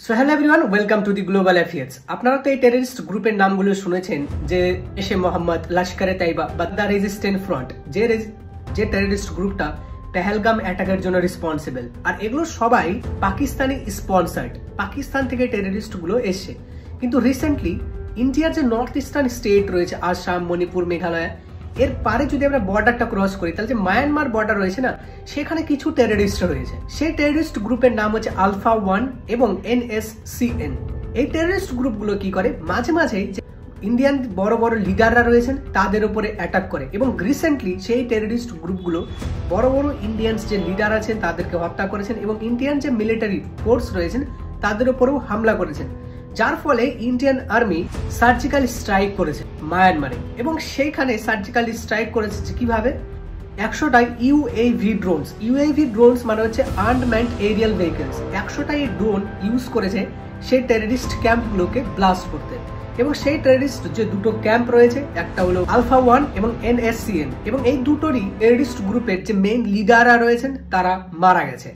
So hello everyone, welcome to the global affairs. আপনারা তো এই টেররিস্ট গ্রুপের নামগুলো শুনেছেন, যে জেশে মোহাম্মদ, লস্করে তাইবা বা দ্য রেজিস্ট্যান্ট ফ্রন্ট, যে টেররিস্ট গ্রুপটা পেহেলগাম অ্যাটাকের জন্য রেসপন্সিবল। আর এগুলো সবাই পাকিস্তানি স্পন্সার্ড, পাকিস্তান থেকে টেররিস্ট গুলো এসে। কিন্তু রিসেন্টলি ইন্ডিয়ার যে নর্থ ইস্টার্ন স্টেট রয়েছে, আসাম, মণিপুর, মেঘালয়, এর পারে যদি আমরা বর্ডারটা ক্রস করি, তাহলে যে মায়ানমার বর্ডার রয়েছে না, সেখানে কিছু টেররিস্ট রয়েছে। সেই টেররিস্ট গ্রুপের নাম হচ্ছে আলফা 1 এবং NSCN। এই টেররিস্ট গ্রুপগুলো কি করে, মাঝে মাঝে যে ইন্ডিয়ান বড় বড় লিডাররা রয়েছেন তাদের উপরে অ্যাটাক করে, এবং রিসেন্টলি সেই টেররিস্ট গ্রুপগুলো বড় বড় ইন্ডিয়ান যে লিডার আছেন তাদেরকে হত্যা করেছেন, এবং ইন্ডিয়ান যে মিলিটারি ফোর্স রয়েছেন তাদের উপরেও হামলা করেছেন, যার ফলে ইন্ডিয়ান আর্মি সার্জিক্যাল স্ট্রাইক করেছে মায়ানমারে। এবং সেইখানে সার্জিক্যাল স্ট্রাইক করেছে কিভাবে, 100টা ইউএভি ড্রোনস মানে হচ্ছে আনম্যান্ড এরিয়াল ভেহিকলস, 100টা এই ড্রোন ইউজ করেছে সেই টেররিস্ট ক্যাম্পগুলোকে ব্লাস্ট করতে। এবং সেই টেররিস্ট যে দুটো ক্যাম্প রয়েছে, একটা হলো আলফা 1 এবং NSCN, এবং এই দুটোরই টেররিস্ট গ্রুপের যে মেইন লিডাররা রয়েছেন তারা মারা গেছে।